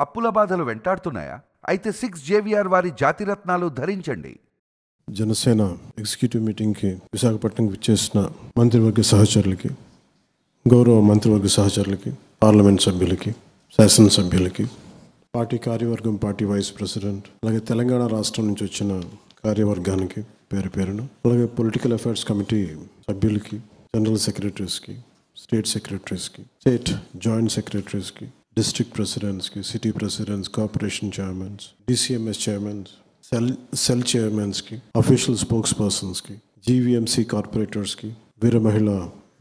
అప్పుల బాధలు వెంటాడుతున్నాయా? అయితే 6 జేవిఆర్ వారి జాతిరత్నాలు ధరించండి. జనసేన ఎగ్జిక్యూటివ్ మీటింగ్కి విశాఖపట్నంకి విచ్చేసిన మంత్రివర్గ సహచరులకి, గౌరవ మంత్రివర్గ సహచరులకి, పార్లమెంట్ సభ్యులకి, శాసనసభ్యులకి, పార్టీ కార్యవర్గం, పార్టీ వైస్ ప్రెసిడెంట్, అలాగే తెలంగాణ రాష్ట్రం నుంచి వచ్చిన కార్యవర్గానికి పేరు పేరును, అలాగే పొలిటికల్ అఫైర్స్ కమిటీ సభ్యులకి, జనరల్ సెక్రటరీస్కి, స్టేట్ సెక్రటరీస్కి, స్టేట్ జాయింట్ సెక్రటరీస్కి, డిస్ట్రిక్ట్ ప్రెసిడెంట్స్కి, city presidents, corporation chairmans, DCMS chairmans, cell చైర్మన్స్కి, అఫీషియల్ స్పోక్స్ పర్సన్స్కి, జీవీఎంసీ కార్పొరేటర్స్కి, వీర మహిళ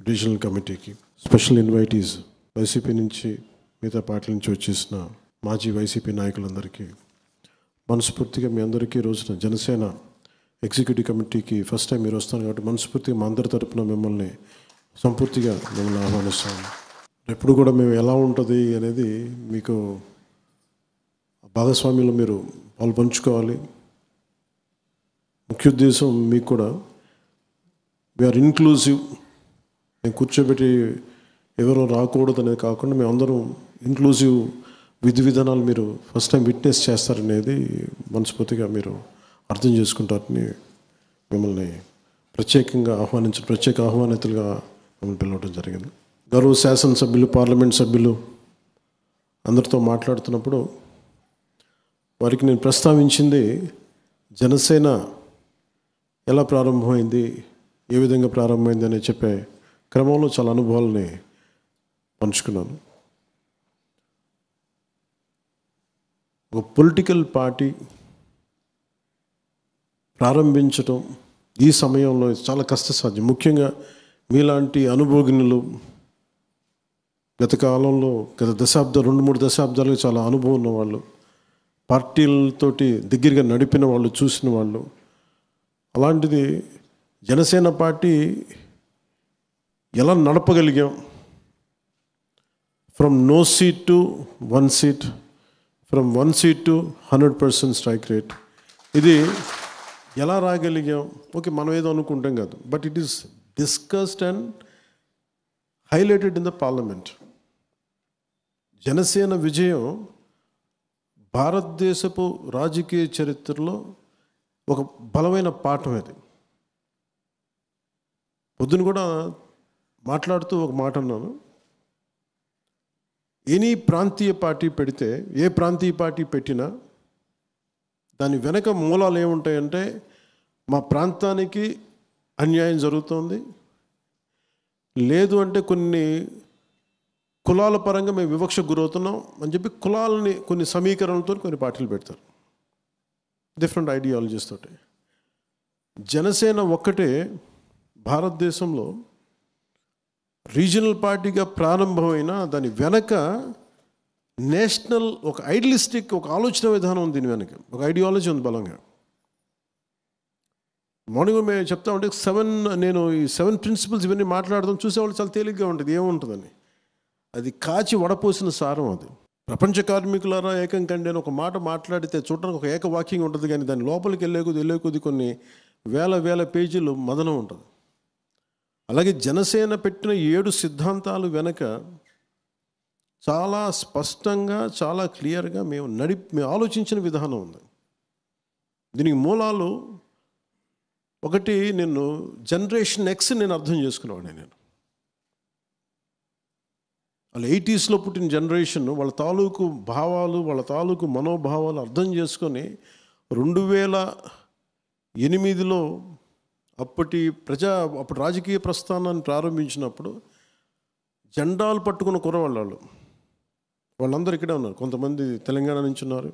రీజనల్ కమిటీకి, స్పెషల్ ఇన్వైటీస్ వైసీపీ నుంచి, మిగతా పార్టీల నుంచి వచ్చేసిన మాజీ వైసీపీ నాయకులందరికీ మనస్ఫూర్తిగా మీ అందరికీ రోజున జనసేన ఎగ్జిక్యూటివ్ కమిటీకి ఫస్ట్ టైం మీరు వస్తాను కాబట్టి మనస్ఫూర్తిగా మా అందరి తరపున మిమ్మల్ని సంపూర్తిగా మిమ్మల్ని ఆహ్వానిస్తాము. ఎప్పుడు కూడా మేము ఎలా ఉంటుంది అనేది మీకు భాగస్వామ్యంలో మీరు పాలు పంచుకోవాలి. ముఖ్య ఉద్దేశం మీకు కూడా వీఆర్ ఇన్క్లూజివ్. మేము కూర్చోబెట్టి ఎవరో రాకూడదు అనేది కాకుండా మేము అందరం ఇంక్లూజివ్ విధి విధానాలు మీరు ఫస్ట్ టైం విట్నెస్ చేస్తారనేది మనస్ఫూర్తిగా మీరు అర్థం చేసుకుంటారని మిమ్మల్ని ప్రత్యేకంగా ప్రత్యేక ఆహ్వానితులుగా మిమ్మల్ని పిలవడం జరిగింది. గౌరవ శాసనసభ్యులు, పార్లమెంట్ సభ్యులు అందరితో మాట్లాడుతున్నప్పుడు వారికి నేను ప్రస్తావించింది జనసేన ఎలా ప్రారంభమైంది, ఏ విధంగా ప్రారంభమైంది అని చెప్పే క్రమంలో చాలా అనుభవాలని పంచుకున్నాను. ఒక పొలిటికల్ పార్టీ ప్రారంభించటం ఈ సమయంలో చాలా కష్టసాధ్యం. ముఖ్యంగా మీలాంటి అనుభవజ్ఞులు గత కాలంలో గత 2-3 దశాబ్దాలుగా చాలా అనుభవం ఉన్నవాళ్ళు, పార్టీలతోటి దగ్గరగా నడిపిన వాళ్ళు, చూసిన వాళ్ళు. అలాంటిది జనసేన పార్టీ ఎలా నడపగలిగాం, from no seat to 1 seat, from 1 seat to 100% strike rate, ఇది ఎలా రాగలిగాం? ఓకే, మనం ఏదో అనుకుంటాం కాదు, but it is discussed and highlighted in the parliament. Janasena విజయం భారతదేశపు రాజకీయ చరిత్రలో ఒక బలమైన పాఠం అది. పొద్దున కూడా మాట్లాడుతూ ఒక మాట అన్నాను, ఎనీ ప్రాంతీయ పార్టీ పెడితే, ఏ ప్రాంతీయ పార్టీ పెట్టినా దాని వెనక మూలాలు ఏముంటాయంటే, మా ప్రాంతానికి అన్యాయం జరుగుతోంది, లేదు అంటే కొన్ని కులాల పరంగా మేము వివక్ష గురవుతున్నాం అని చెప్పి కులాలని కొన్ని సమీకరణలతో కొన్ని పార్టీలు పెడతారు, డిఫరెంట్ ఐడియాలజీస్ తోటి. జనసేన ఒక్కటే భారతదేశంలో రీజనల్ పార్టీగా ప్రారంభమైన దాని వెనక నేషనల్ ఒక ఐడియలిస్టిక్ ఒక ఆలోచన విధానం ఉంది, దీని వెనక ఒక ఐడియాలజీ ఉంది బలంగా. మార్నింగ్ మేము చెప్తా ఉంటే నేను ఈ 7 ప్రిన్సిపల్స్ ఇవన్నీ మాట్లాడదాం, చూసేవాళ్ళు చాలా తేలిగ్గా ఉంటుంది ఏముంటుందని. అది కాచి వడపోసిన సారం అది. ప్రపంచ కార్మికులారా ఏకం కండి అని ఒక మాట మాట్లాడితే చూడడానికి ఒక ఏకవాక్యంగా ఉంటుంది, కానీ దాని లోపలికి వెళ్ళే కొద్ది కొన్ని వేల పేజీలు మదనం ఉంటుంది. అలాగే జనసేన పెట్టిన 7 సిద్ధాంతాలు వెనక చాలా స్పష్టంగా, చాలా క్లియర్గా మేము ఆలోచించిన విధానం ఉంది. దీనికి మూలాలు ఒకటి, నేను జనరేషన్ ఎక్స్ నేను అర్థం చేసుకునేవాడిని. నేను వాళ్ళు 80sలో పుట్టిన జనరేషన్, వాళ్ళ తాలూకు భావాలు, వాళ్ళ తాలూకు మనోభావాలు అర్థం చేసుకొని 2008లో అప్పుడు రాజకీయ ప్రస్థానాన్ని ప్రారంభించినప్పుడు జెండాలు పట్టుకున్న వాళ్ళందరూ ఇక్కడే ఉన్నారు. కొంతమంది తెలంగాణ నుంచి ఉన్నారు,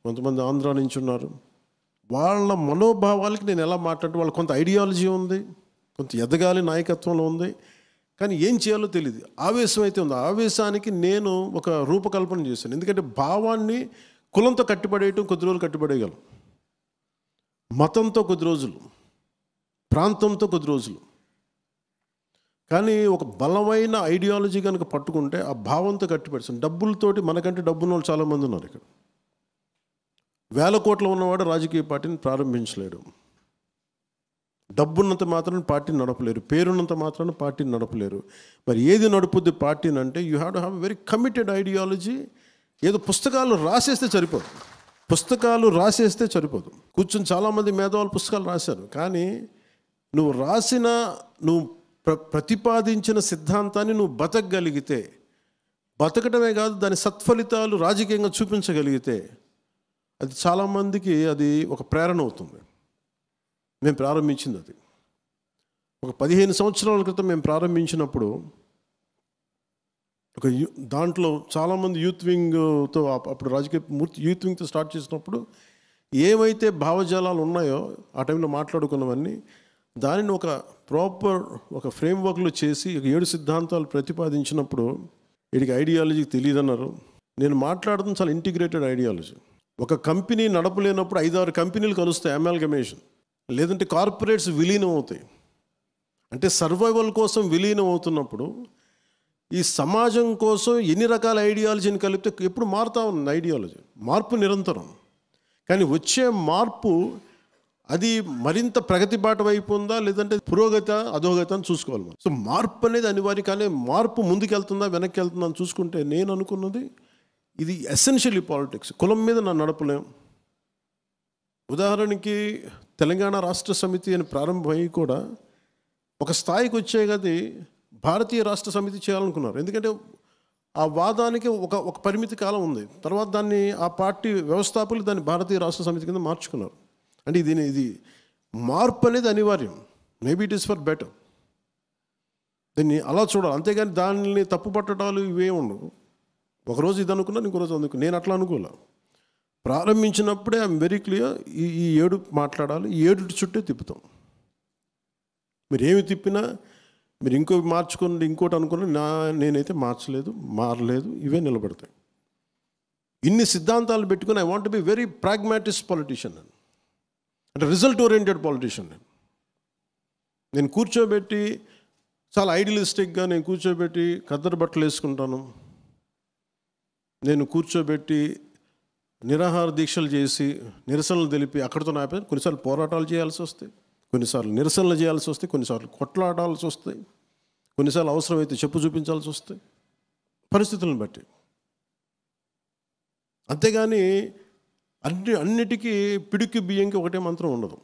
కొంతమంది ఆంధ్ర నుంచి ఉన్నారు. వాళ్ళ మనోభావాలకి నేను ఎలా వాళ్ళు కొంత ఐడియాలజీ ఉంది, కొంత ఎదగాలి నాయకత్వంలో ఉంది, కానీ ఏం చేయాలో తెలియదు. ఆవేశం అయితే ఉంది. ఆవేశానికి నేను ఒక రూపకల్పన చేశాను. ఎందుకంటే భావాన్ని కులంతో కట్టిపడేయటం కొద్ది రోజులు కట్టిపడేయగలం, మతంతో కొద్ది రోజులు, ప్రాంతంతో కొద్ది రోజులు, కానీ ఒక బలమైన ఐడియాలజీ కనుక పట్టుకుంటే ఆ భావంతో కట్టిపడేస్తాం. డబ్బులతోటి, మనకంటే డబ్బున్న వాళ్ళు చాలామంది ఉన్నారు ఇక్కడ. 1000 కోట్ల ఉన్నవాడు రాజకీయ పార్టీని ప్రారంభించలేడు. డబ్బున్నంత మాత్రాన్ని పార్టీని నడపలేరు, పేరున్నంత మాత్రాన్ని పార్టీని నడపలేరు. మరి ఏది నడుపుద్ది పార్టీని అంటే, you have to have very committed ideology ఏదో పుస్తకాలు రాసేస్తే సరిపోదు. పుస్తకాలు రాసేస్తే సరిపోదు. కూర్చొని చాలామంది మేధావులు పుస్తకాలు రాశారు, కానీ నువ్వు రాసిన, నువ్వు ప్రతిపాదించిన సిద్ధాంతాన్ని నువ్వు బతకగలిగితే, బతకడమే కాదు దాని సత్ఫలితాలు రాజకీయంగా చూపించగలిగితే, అది చాలామందికి అది ఒక ప్రేరణ అవుతుంది. మేము ప్రారంభించింది అది ఒక 15 సంవత్సరాల క్రితం మేము ప్రారంభించినప్పుడు, ఒక దాంట్లో చాలామంది యూత్ వింగ్తో, అప్పుడు రాజకీయ యూత్ వింగ్తో స్టార్ట్ చేసినప్పుడు ఏమైతే భావజాలాలు ఉన్నాయో ఆ టైంలో మాట్లాడుకున్నవన్నీ దానిని ఒక ప్రాపర్ ఒక ఫ్రేమ్వర్క్లో చేసి 7 సిద్ధాంతాలు ప్రతిపాదించినప్పుడు వీడికి ఐడియాలజీ తెలియదన్నారు. నేను మాట్లాడుతున్న చాలా ఇంటిగ్రేటెడ్ ఐడియాలజీ. ఒక కంపెనీ నడపలేనప్పుడు 5-6 కంపెనీలు కలుస్తాయి, అమాల్గమేషన్. లేదంటే కార్పొరేట్స్ విలీనం అవుతాయి. అంటే సర్వైవల్ కోసం విలీనం అవుతున్నప్పుడు ఈ సమాజం కోసం ఎన్ని రకాల ఐడియాలజీని కలిపితే ఎప్పుడు మారుతూ ఉంది ఐడియాలజీ. మార్పు నిరంతరం, కానీ వచ్చే మార్పు అది మరింత ప్రగతి బాట వైపు ఉందా లేదంటే పురోగతి అధోగతి అని చూసుకోవాలి మనం. సో మార్పు అనేది అనివార్యం, కానీ మార్పు ముందుకెళ్తుందా వెనక్కి వెళ్తుందా అని చూసుకుంటే నేను అనుకున్నది ఇది ఎసెన్షియల్లీ పాలిటిక్స్. కులం మీద నన్ను నడపలేం. ఉదాహరణకి తెలంగాణ రాష్ట్ర సమితి అని ప్రారంభమై కూడా ఒక స్థాయికి వచ్చే గది భారతీయ రాష్ట్ర సమితి చేయాలనుకున్నారు. ఎందుకంటే ఆ వాదానికి ఒక పరిమితి కాలం ఉంది. తర్వాత దాన్ని ఆ పార్టీ వ్యవస్థాపకులు దాన్ని భారతీయ రాష్ట్ర సమితి కింద మార్చుకున్నారు. అంటే ఇది మార్పు అనేది అనివార్యం. Maybe it is for better. దీన్ని అలా చూడాలి, అంతేగాని దాన్ని తప్పు పట్టడాలు ఇవే ఉండవు. ఒకరోజు ఇది అనుకున్నాను, ఇంకో రోజు అనుకున్నాను. నేను అట్లా అనుకోలే. ప్రారంభించినప్పుడే ఐఎమ్ వెరీ క్లియర్, ఈ 7 మాట్లాడాలి, ఈ 7 చుట్టే తిప్పుతాం. మీరు ఏమి తిప్పినా, మీరు ఇంకోటి మార్చుకోండి, ఇంకోటి అనుకుని నేనైతే మారలేదు, ఇవే నిలబడతాయి. ఇన్ని సిద్ధాంతాలు పెట్టుకుని I want be very pragmatist politician, అంటే రిజల్ట్ ఓరియంటెడ్ పొలిటీషియన్. నేను కూర్చోబెట్టి చాలా ఐడియలిస్టిక్గా నేను కూర్చోబెట్టి ఖద్దరు బట్టలు వేసుకుంటాను, నేను కూర్చోబెట్టి నిరాహార దీక్షలు చేసి నిరసనలు తెలిపి అక్కడితో ఆపేది. కొన్నిసార్లు పోరాటాలు చేయాల్సి వస్తాయి, కొన్నిసార్లు నిరసనలు చేయాల్సి వస్తాయి, కొన్నిసార్లు కొట్లాడాల్సి వస్తాయి, కొన్నిసార్లు అవసరమైతే చెప్పు చూపించాల్సి వస్తాయి పరిస్థితులను బట్టి. అంతేగాని అన్నిటికీ పిడికి బియ్యంకి ఒకటే మంత్రం ఉండదు.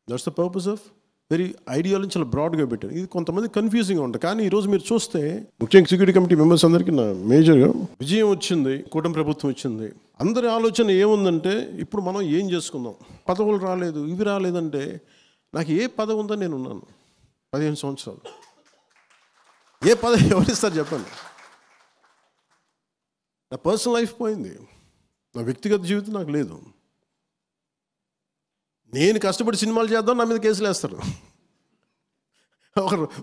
That's the purpose of very ideology చాలా బ్రాడ్గా పెట్టాను. ఇది కొంతమంది కన్ఫ్యూజింగ్గా ఉంటుంది. కానీ ఈరోజు మీరు చూస్తే ముఖ్యంగా సెక్యూరిటీ కమిటీ మెంబర్స్ అందరికీ నా మేజర్గా విజయం వచ్చింది, కూటమి ప్రభుత్వం వచ్చింది. అందరి ఆలోచన ఏముందంటే ఇప్పుడు మనం ఏం చేసుకుందాం, పదవులు రాలేదు, ఇవి రాలేదంటే నాకు ఏ పదవి ఉందని నేను ఉన్నాను 15 సంవత్సరాలు. ఏ పదవి ఎవరిస్తారు చెప్పండి? నా పర్సనల్ లైఫ్ పోయింది, నా వ్యక్తిగత జీవితం నాకు లేదు. నేను కష్టపడి సినిమాలు చేద్దాం, నా మీద కేసులు వేస్తారు.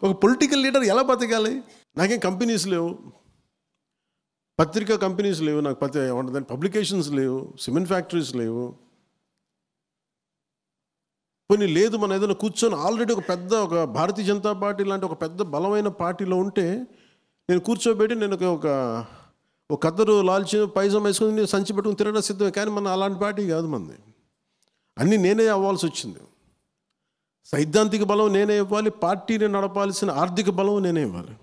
ఒక పొలిటికల్ లీడర్ ఎలా బతకాలి? నాకేం కంపెనీస్ లేవు, పత్రికా కంపెనీస్ లేవు, నాకు పబ్లికేషన్స్ లేవు, సిమెంట్ ఫ్యాక్టరీస్ లేవు. కొన్ని లేదు, మనం ఏదైనా కూర్చొని ఆల్రెడీ ఒక భారతీయ జనతా పార్టీ లాంటి ఒక పెద్ద బలమైన పార్టీలో ఉంటే నేను కూర్చోబెట్టి నేను ఒక కద్దరు లాల్చి పైజామా వేసుకుని నేను సంచి పెట్టుకుని తిరగడం సిద్ధమే. కానీ మన అలాంటి పార్టీ కాదు మనది. అన్నీ నేనే అవ్వాల్సి వచ్చింది. సైద్ధాంతిక బలం నేనే ఇవ్వాలి, పార్టీని నడపాల్సిన ఆర్థిక బలం నేనే ఇవ్వాలి,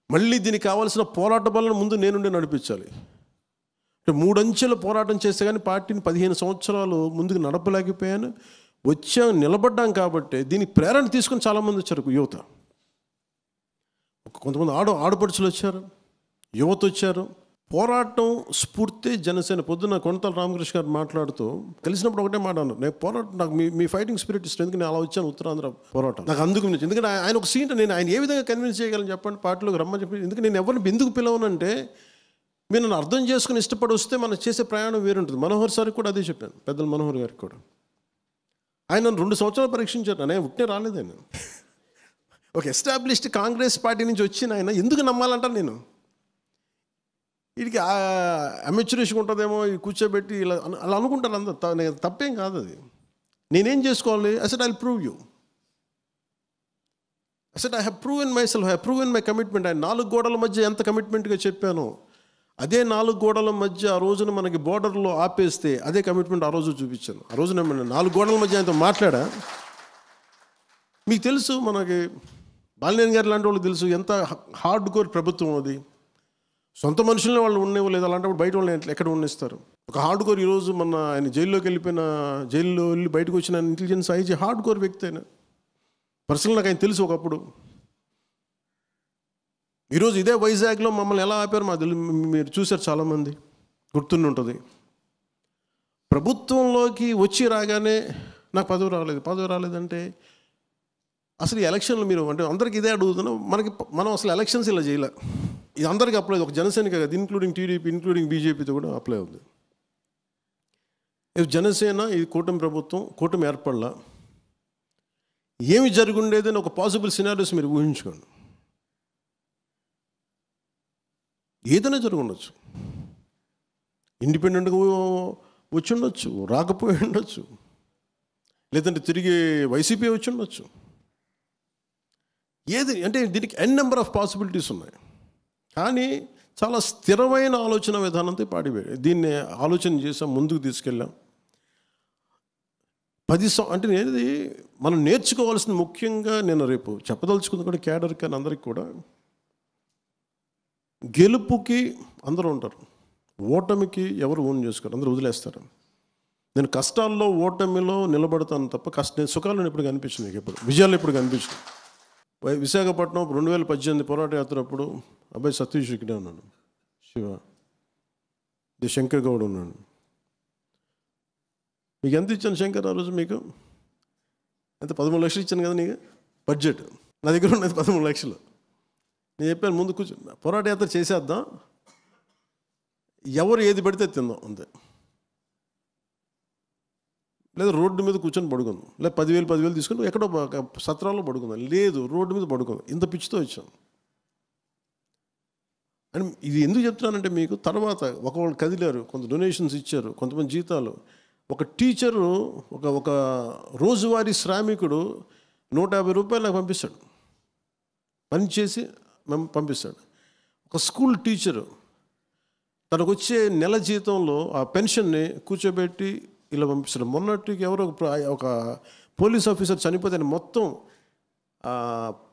మళ్ళీ దీనికి కావాల్సిన పోరాట బలం ముందు నేనుండి నడిపించాలి. 3 అంచెల పోరాటం చేస్తే కానీ పార్టీని 15 సంవత్సరాలు ముందుకు నడపలేకపోయాను. నిలబడ్డాం కాబట్టి దీనికి ప్రేరణ తీసుకొని చాలామంది వచ్చారు యువత. కొంతమంది ఆడపడుచులు వచ్చారు, యువత వచ్చారు. పోరాటం స్ఫూర్తి జనసేన. పొద్దున్న కొనతాల రామకృష్ణ గారు మాట్లాడుతూ కలిసినప్పుడు ఒకటే మాట అన్నారు, నేను పోరాటం, నాకు మీ ఫైటింగ్ స్పిరిట్ ఇష్టం, ఎందుకు నేను అలా వచ్చాను ఉత్తరాంధ్ర పోరాటం నాకు అందుకు. ఎందుకంటే ఆయన ఒక సీన్, నేను ఆయన ఏ విధంగా కన్విన్స్ చేయగలను చెప్పండి పార్టీలోకి రమ్మని చెప్పి. ఎందుకంటే నేను ఎవరిని ఎందుకు పిలవనంటే మీరు నన్ను అర్థం చేసుకుని ఇష్టపడి వస్తే మనం చేసే ప్రయాణం వేరుంటుంది. మనోహర్ సార్కి కూడా అదే చెప్పాను, పెద్దలు మనోహర్ గారికి కూడా. ఆయన నన్ను 2 సంవత్సరాలు పరీక్షించారు. నేను ఉట్టే రాలేదు. ఆయన ఒక ఎస్టాబ్లిష్డ్ కాంగ్రెస్ పార్టీ నుంచి వచ్చిన ఆయన ఎందుకు నమ్మాలంటాను నేను? వీడికి అమెచ్యూరిష్గా ఉంటుందేమో, ఈ కూర్చోబెట్టి ఇలా అలా అనుకుంటారు అందరు. తప్పేం కాదు అది. నేనేం చేసుకోవాలి? I said I'll prove you. I said I have proven myself, I have proven my commitment. ఆయన 4 గోడల మధ్య ఎంత కమిట్మెంట్గా చెప్పానో అదే 4 గోడల మధ్య ఆ రోజున మనకి బోర్డర్లో ఆపేస్తే అదే కమిట్మెంట్ ఆ రోజు చూపించాను. ఆ రోజున 4 గోడల మధ్య ఆయనతో మాట్లాడా. మీకు తెలుసు, మనకి బాలినేని గారు లాంటి వాళ్ళు తెలుసు ఎంత హార్డ్ కోర్ ప్రభుత్వం అది. సొంత మనుషులనే వాళ్ళు ఉండేవాళ్ళు, అలాంటప్పుడు బయట వాళ్ళని ఎక్కడ ఉండేస్తారు? ఒక హార్డ్ కోర్, ఈరోజు మన ఆయన జైల్లోకి వెళ్ళిపోయిన, జైల్లో వెళ్ళి బయటకు వచ్చిన ఇంటెలిజెన్స్ ఐజీ హార్డ్ కోర్ వ్యక్తి అయినా పర్సనల్ నాకు ఆయన తెలుసు ఒకప్పుడు. ఈరోజు ఇదే వైజాగ్లో మమ్మల్ని ఎలా ఆపారు మీరు చూశారు, చాలామంది గుర్తుండి ఉంటుంది. ప్రభుత్వంలోకి వచ్చి రాగానే నాకు పదవి రాలేదంటే అసలు ఈ ఎలక్షన్లు మీరు అంటే అందరికీ ఇదే అడుగుతున్నాం. మనం అసలు ఎలక్షన్స్ ఇలా చేయలే. ఇది అందరికీ అప్లై, ఒక జనసేనకి కదా, ఇంక్లూడింగ్ టీడీపీ, ఇంక్లూడింగ్ బీజేపీతో కూడా అప్లై అవుతుంది. ఇది జనసేన, ఇది కూటమి ప్రభుత్వం, కూటమి ఏర్పడలా. ఏమి జరుగుండేదని ఒక పాసిబుల్ సినారియోస్ మీరు ఊహించుకోండి. ఏదైనా జరుగుండొచ్చు. ఇండిపెండెంట్గా వచ్చి ఉండొచ్చు, రాకపోయి ఉండొచ్చు, లేదంటే తిరిగి వైసీపీ వచ్చి ఉండొచ్చు. ఏది అంటే దీనికి ఎన్ నెంబర్ ఆఫ్ పాసిబిలిటీస్ ఉన్నాయి. కానీ చాలా స్థిరమైన ఆలోచన విధానంతో దీన్ని ఆలోచన చేసాం, ముందుకు తీసుకెళ్ళాం. అంటే ఏది మనం నేర్చుకోవాల్సింది ముఖ్యంగా నేను రేపు చెప్పదలుచుకుంది కూడా క్యాడర్ కానీ అందరికి కూడా, గెలుపుకి అందరూ ఉంటారు, ఓటమికి ఎవరు ఓన్ చేసుకోరు, అందరూ వదిలేస్తారు. నేను కష్టాల్లో ఓటమిలో నిలబడతాను తప్ప సుఖాలను ఎప్పుడు కనిపించింది, ఎప్పుడు విజయాలు ఎప్పుడు కనిపించింది. విశాఖపట్నం 2018 పోరాట యాత్ర అప్పుడు అబ్బాయి సతీష్ ఇక్కడే ఉన్నాను, శివ శంకర్ గౌడ్ ఉన్నాను. మీకు ఎంత ఇచ్చాను శంకర్ ఆ రోజు? మీకు ఎంత? 13 లక్షలు ఇచ్చాను కదా నీకు బడ్జెట్. నా దగ్గర ఉన్నది 13 లక్షలు. నేను చెప్పాను ముందు కూర్చొని పోరాట యాత్ర చేసేద్దాం, ఎవరు ఏది పడితే తిందాం అంతే, లేదా రోడ్డు మీద కూర్చొని పడుకుందాం, లేదా 10,000 తీసుకొని ఎక్కడో సత్రాల్లో పడుకుందాం, లేదు రోడ్డు మీద పడుకుందాం. ఇంత పిచ్చితో వచ్చాం. అని ఇది ఎందుకు చెప్తున్నానంటే మీకు తర్వాత ఒకళ్ళు కదిలారు, కొంత డొనేషన్స్ ఇచ్చారు, కొంతమంది జీతాలు. ఒక టీచరు ఒక రోజువారీ శ్రామికుడు 150 రూపాయలు నాకు పంపిస్తాడు, పని చేసి పంపిస్తాడు. ఒక స్కూల్ టీచరు తనకు వచ్చే నెల జీతంలో ఆ పెన్షన్ని కూర్చోబెట్టి ఇలా పంపిస్తాడు. మొన్నటికి ఎవరో ఒక పోలీస్ ఆఫీసర్ చనిపోతే మొత్తం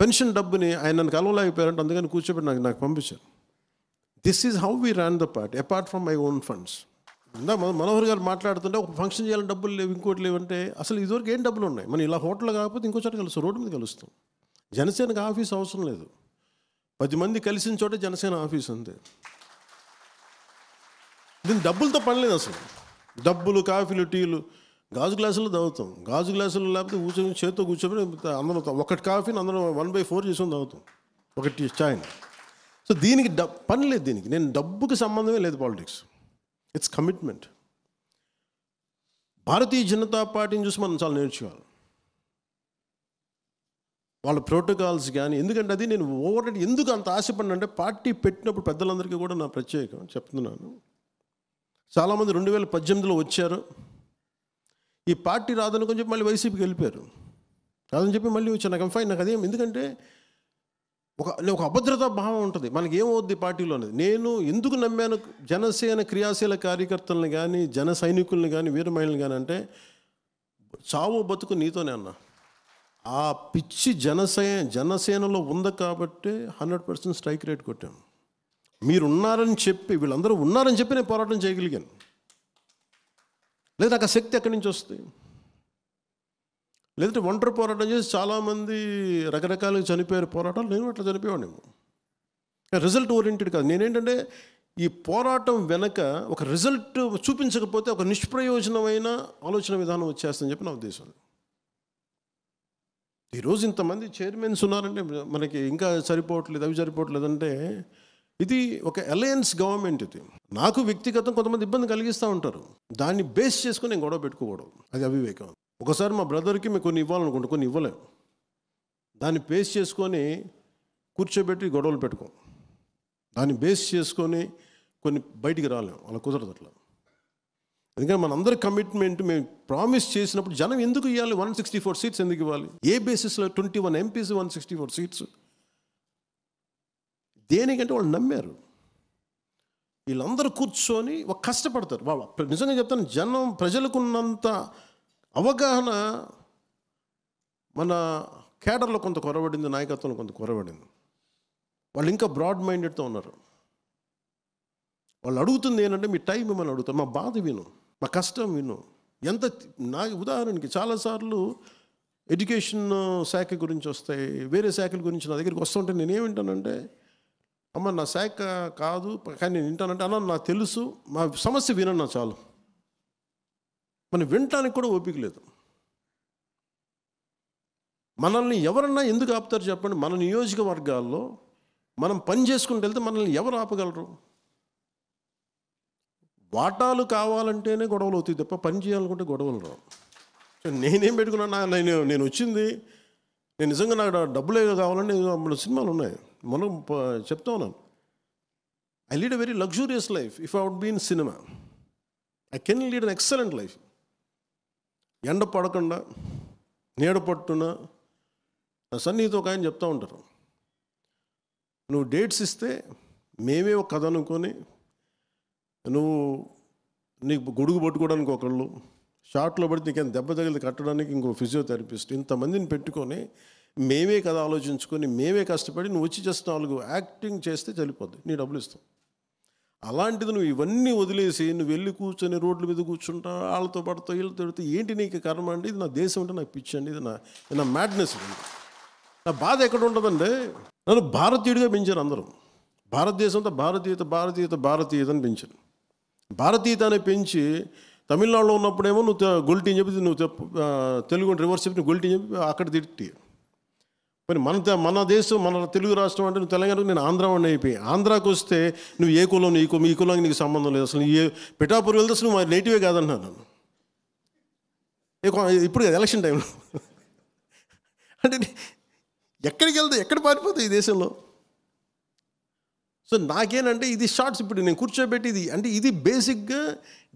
పెన్షన్ డబ్బుని ఆయన నన్ను కలవలేకపోయారంటే అందుకని కూర్చోబెట్టి నాకు పంపించారు. This is how we run the party apart from my own funds. Manohar గారు మాట్లాడుతుంటే ఒక ఫంక్షన్ చేయాలని డబ్బులు లేవు, ఇంకోటి లేవంటే అసలు ఇదివరకు ఏం డబ్బులు ఉన్నాయి? మనం ఇలా హోటల్ కాకపోతే ఇంకో చోట కలుస్తాం, రోడ్డు మీద కలుస్తాం. జనసేనకు ఆఫీస్ అవసరం లేదు, 10 మంది కలిసిన చోట జనసేన ఆఫీస్ అంతే. దీని డబ్బులతో పని లేదు అసలు. డబ్బులు, కాఫీలు, టీలు గాజు గ్లాసులు తాగుతాం. గాజు గ్లాసులు లేకపోతే కూర్చొని చేతితో కూర్చొని అందరం ఒకటి కాఫీని అందరం 1/4 చేసుకొని తాగుతాం, ఒకటి ఛాయ్ని. సో దీనికి పని లేదు. దీనికి నేను డబ్బుకి సంబంధమే లేదు. Politics it's commitment. Bharatiya Janata పార్టీని చూసి మనం చాలా నేర్చుకోవాలి, వాళ్ళ ప్రోటోకాల్స్ కానీ. ఎందుకంటే అది నేను ఓవర్ ఎందుకు అంత ఆశపడినంటే పార్టీ పెట్టినప్పుడు పెద్దలందరికీ కూడా నా ప్రత్యేకం చెప్తున్నాను. చాలామంది 2018లో వచ్చారు, ఈ పార్టీ రాదని కొంచెం మళ్ళీ వైసీపీకి వెళ్ళిపోయారు, రాదని చెప్పి మళ్ళీ వచ్చాను. నాకు ఫైన్, నాకు అదేం, ఎందుకంటే ఒక అభద్రతా భావం ఉంటుంది. మనకి ఏమవుద్ది పార్టీలో అనేది. నేను ఎందుకు నమ్మాను జనసేన క్రియాశీల కార్యకర్తలను కానీ, జన సైనికుల్ని కానీ, వీరమహిళని కానీ అంటే చావు బతుకు నీతోనే అన్న. ఆ పిచ్చి జనసేనలో ఉంది కాబట్టి 100% స్ట్రైక్ రేట్ కొట్టాను. మీరు ఉన్నారని చెప్పి, వీళ్ళందరూ ఉన్నారని చెప్పి నేను పోరాటం చేయగలిగాను. లేదా నాకు ఆ శక్తి ఎక్కడి నుంచి వస్తుంది? లేదంటే ఒంటరి పోరాటం చేసి చాలామంది రకరకాలుగా చనిపోయారు పోరాటాలు, నేను అట్లా చనిపోయాను. రిజల్ట్ ఓరియంటెడ్ కాదు. నేనేంటంటే ఈ పోరాటం వెనక ఒక రిజల్ట్ చూపించకపోతే ఒక నిష్ప్రయోజనమైన ఆలోచన విధానం వచ్చేస్తుందని చెప్పి నా ఉద్దేశం. ఈరోజు ఇంతమంది చైర్మన్స్ ఉన్నారంటే మనకి ఇంకా సరిపోవట్లేదు, అవి సరిపోవట్లేదు అంటే ఇది ఒక అలయన్స్ గవర్నమెంట్. ఇది నాకు వ్యక్తిగతం కొంతమంది ఇబ్బంది కలిగిస్తూ ఉంటారు, దాన్ని బేస్ చేసుకుని నేను గొడవ పెట్టుకోకూడదు, అది అవివేకం. ఒకసారి మా బ్రదర్కి మేము కొన్ని ఇవ్వాలనుకుంటాం, కొన్ని ఇవ్వలేము, దాన్ని బేస్ చేసుకొని కూర్చోబెట్టి గొడవలు పెట్టుకోం, దాన్ని బేస్ చేసుకొని కొన్ని బయటికి రాలేము, అలా కుదరదు అట్లా. ఎందుకంటే మనందరి కమిట్మెంట్ మేము ప్రామిస్ చేసినప్పుడు జనం ఎందుకు ఇవ్వాలి? 164 సీట్స్ ఎందుకు ఇవ్వాలి? ఏ బేసిస్లో 21 ఎంపీస్ 164 సీట్స్? దేనికంటే వాళ్ళు నమ్మారు. వీళ్ళందరూ కూర్చొని ఒక కష్టపడతారు. వాళ్ళు నిజంగా చెప్తాను, ప్రజలకున్నంత అవగాహన మన కేడర్లో కొంత కొరబడింది, నాయకత్వంలో కొంత కొరబడింది. వాళ్ళు ఇంకా బ్రాడ్ మైండెడ్తో ఉన్నారు. వాళ్ళు అడుగుతుంది ఏంటంటే మీ టైం ఏమని అడుగుతారు, మా బాధ విను, మా కష్టం విను. ఎంత నా ఉదాహరణకి చాలాసార్లు ఎడ్యుకేషన్ శాఖ గురించి వస్తాయి, వేరే శాఖల గురించి నా దగ్గరికి వస్తుంటే నేనేమింటానంటే, అమ్మ నా శాఖ కాదు కానీ నేను వింటానంటే, అన్న నాకు తెలుసు, మా సమస్య వినన్నా చాలు. మనం వినటానికి కూడా ఓపిక లేదు. మనల్ని ఎవరన్నా ఎందుకు ఆపుతారు చెప్పండి? మన నియోజకవర్గాల్లో మనం పని చేసుకుంటూ వెళ్తే మనల్ని ఎవరు ఆపగలరు? వాటాలు కావాలంటేనే గొడవలు అవుతాయి తప్ప పని చేయాలనుకుంటే గొడవలు రావు. నేనేం పెట్టుకున్నా, నేను వచ్చింది, నేను నిజంగా నాకు డబ్బులే కావాలంటే మన సినిమాలు ఉన్నాయి, మనం చెప్తా ఉన్నాను. I lead a very luxurious life if I would be in cinema. I can lead an excellent life. ఎండ పడకుండా నీడ పట్టున నా సన్నిహితో ఒక ఆయన చెప్తూ ఉంటారు, నువ్వు డేట్స్ ఇస్తే మేమే ఒక కథ అనుకొని, నువ్వు నీకు గొడుగు పట్టుకోవడానికి ఒకళ్ళు, షార్ట్లో పడితే నీకేం దెబ్బ తగిలి కట్టడానికి ఇంకో ఫిజియోథెరపిస్ట్, ఇంతమందిని పెట్టుకొని మేమే కథ ఆలోచించుకొని మేమే కష్టపడి నువ్వు వచ్చి జస్ట్ 4 యాక్టింగ్ చేస్తే చనిపోద్ది, నీ డబ్బులు ఇస్తాం. అలాంటిది నువ్వు ఇవన్నీ వదిలేసి నువ్వు వెళ్ళి కూర్చొని రోడ్ల మీద కూర్చుంటా, వాళ్ళతో పడతా వీళ్ళతో పెడితే ఏంటి నీకు కర్మ అండి? ఇది నా దేశం అంటే నాకు పిచ్చి అండి, ఇది నా మ్యాడ్నెస్. నా బాధ ఎక్కడ ఉంటుందంటే, నన్ను భారతీయుడిగా పెంచారు అందరూ. భారతదేశంతో భారతీయత అని పెంచారు. భారతీయత అని పెంచి తమిళనాడులో ఉన్నప్పుడేమో నువ్వు గొల్టీ అని చెప్పి, నువ్వు తెలుగు రివర్స్ చెప్పి నువ్వు గొల్టీ అని చెప్పి అక్కడ తిట్టి, మరి మన దేశం, మన తెలుగు రాష్ట్రం అంటే నువ్వు తెలంగాణకు, నేను ఆంధ్ర వాడిని అయిపోయి, ఆంధ్రాకి వస్తే నువ్వు ఏ కులం, ఈ కులానికి నీకు సంబంధం లేదు, అసలు ఏ పిఠాపురం వెళ్తే అసలు నువ్వు నేటివే కాదన్నాను నన్ను. ఇప్పుడు ఎలక్షన్ టైంలో అంటే ఎక్కడికి వెళ్తే ఎక్కడ పారిపోతాయి ఈ దేశంలో. సో నాకేనంటే ఇది షార్ట్స్ ఇప్పుడు నేను కూర్చోబెట్టి ఇది అంటే ఇది బేసిక్గా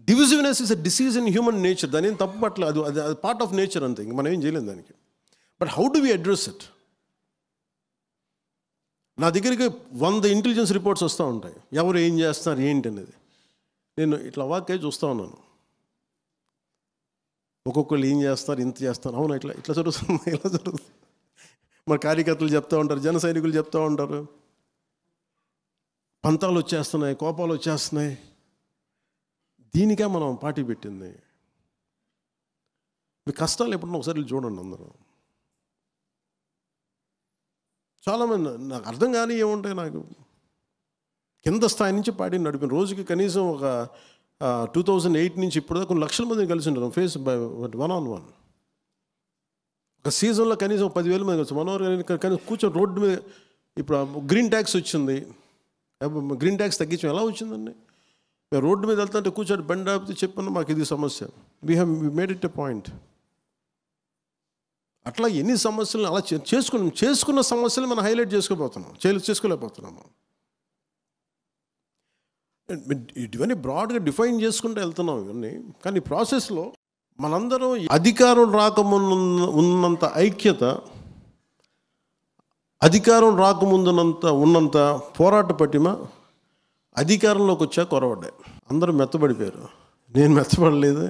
divisiveness is a disease in human nature. దాని ఏం తప్పు పట్ల, అది పార్ట్ ఆఫ్ నేచర్ అంతే, ఇంక మనం ఏం చేయలేం దానికి. But how do we address it? నా దగ్గరికి 100 ఇంటెలిజెన్స్ రిపోర్ట్స్ వస్తూ ఉంటాయి, ఎవరు ఏం చేస్తున్నారు ఏంటి అనేది. నేను ఇట్లా వాక్ అయి చూస్తూ ఉన్నాను, ఒక్కొక్కళ్ళు ఏం చేస్తారు, ఇంత చేస్తారు, అవును ఇట్లా జరుగుతుంది, ఇలా జరుగుతుంది. మరి కార్యకర్తలు చెప్తూ ఉంటారు, జన సైనికులు చెప్తూ ఉంటారు, పంతాలు వచ్చేస్తున్నాయి, కోపాలు వచ్చేస్తున్నాయి. దీనికే మనం పార్టీ పెట్టింది. మీ కష్టాలు ఎప్పుడన్నా ఒకసారి చూడండి అందరూ. చాలామంది నాకు అర్థం కానీ ఏముంటాయి, నాకు కింద స్థాయి నుంచి పార్టీని నడిపిన రోజుకి కనీసం ఒక 2008 నుంచి ఇప్పుడు కొన్ని లక్షల మందిని కలిసి ఉంటారు ఫేస్ బై 1-on-1. ఒక సీజన్లో కనీసం 10,000 మంది కలిసి మనోహర్ కానీ కూర్చొని రోడ్డు మీద. ఇప్పుడు గ్రీన్ ట్యాక్స్ వచ్చింది, గ్రీన్ ట్యాక్స్ తగ్గించడం ఎలా వచ్చిందండి? మేము రోడ్డు మీద వెళ్తుంటే కూర్చొని బండి ఆపితే చెప్పాను మాకు ఇది సమస్య, we made it a point. అట్లా ఎన్ని సమస్యలను అలా చేసుకున్న సమస్యలు మనం హైలైట్ చేసుకోలేకపోతున్నాము. ఇవన్నీ బ్రాడ్గా డిఫైన్ చేసుకుంటూ వెళ్తున్నాం ఇవన్నీ. కానీ ప్రాసెస్లో మనందరం అధికారం ఉన్నంత ఐక్యత, అధికారం ఉన్నంత పోరాట పటిమ అధికారంలోకి వచ్చా కొరవడ్డాయి. అందరూ మెత్తబడిపోయారు, నేను మెత్తబడలేదు.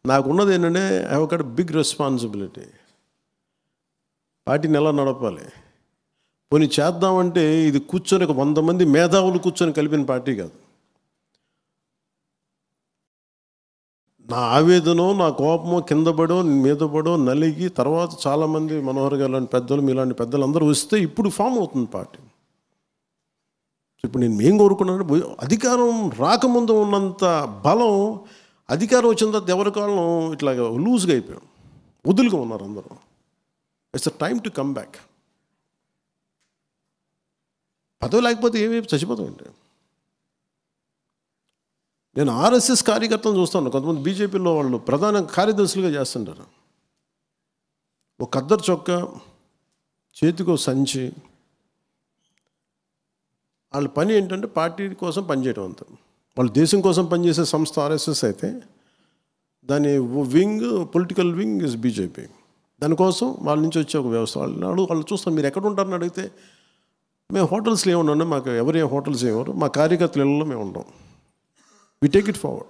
నాకున్నది ఏంటంటే I have got big responsibility. పార్టీని ఎలా నడపాలి, పోనీ చేద్దామంటే ఇది కూర్చొని ఒక 100 మంది మేధావులు కూర్చొని కలిపిన పార్టీ కాదు. నా ఆవేదనో నా కోపమో కింద పడో మీద పడో నలిగి తర్వాత చాలామంది మనోహర్ గారు లాంటి పెద్దలు, మీలాంటి పెద్దలు అందరూ వస్తే ఇప్పుడు ఫామ్ అవుతుంది పార్టీ. ఇప్పుడు నేను ఏం కోరుకున్నాను, అధికారం రాకముందు ఉన్నంత బలం అధికారం వచ్చిన తర్వాత ఎవరి కాలం ఇట్లాగా లూజ్గా అయిపోయాం, వదులుగా ఉన్నారు అందరూ. It's a time to come back. పదవి లేకపోతే ఏమి చచ్చిపోతామంటే. నేను ఆర్ఎస్ఎస్ కార్యకర్తలను చూస్తాను, కొంతమంది బీజేపీలో వాళ్ళు ప్రధాన కార్యదర్శులుగా చేస్తుంటారు. ఒక ఖద్దరు చొక్కా, చేతికో సంచి, వాళ్ళ పని ఏంటంటే పార్టీ కోసం పనిచేయడం అంతా. వాళ్ళు దేశం కోసం పనిచేసే సంస్థ ఆర్ఎస్ఎస్ అయితే దాని wing, political wing is BJP. దానికోసం వాళ్ళ నుంచి వచ్చే ఒక వ్యవస్థ. వాళ్ళు చూస్తాం, మీరు ఎక్కడ ఉంటారని అడిగితే మేము హోటల్స్లో ఏముండండి, మాకు ఎవరు ఏం హోటల్స్ ఏమరు, మా కార్యకర్తల ఇళ్ళలో మేము ఉంటాం. We take it forward.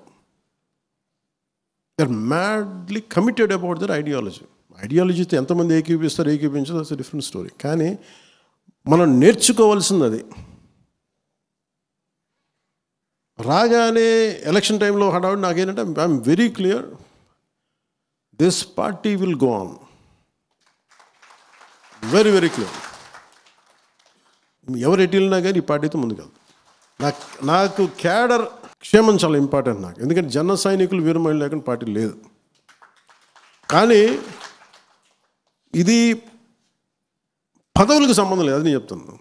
They're madly committed about their ideology. ఐడియాలజీతో ఎంతమంది ఏకీపించారు that's a different story. కానీ మనం నేర్చుకోవాల్సింది అది. రాగానే ఎలక్షన్ టైంలో హడావుడి నాకేంటంటే I'm very clear, this party will go on, very very clear. ఎవరు ఎటు వెళ్ళినా కానీ ఈ పార్టీతో ముందుకెళ్తాం. నాకు క్యాడర్ క్షేమం చాలా ఇంపార్టెంట్ నాకు, ఎందుకంటే జన సైనికులు వీరమహిళ లేకుండా పార్టీ లేదు. కానీ ఇది పదవులకు సంబంధం లేదు, అది నేను చెప్తాను.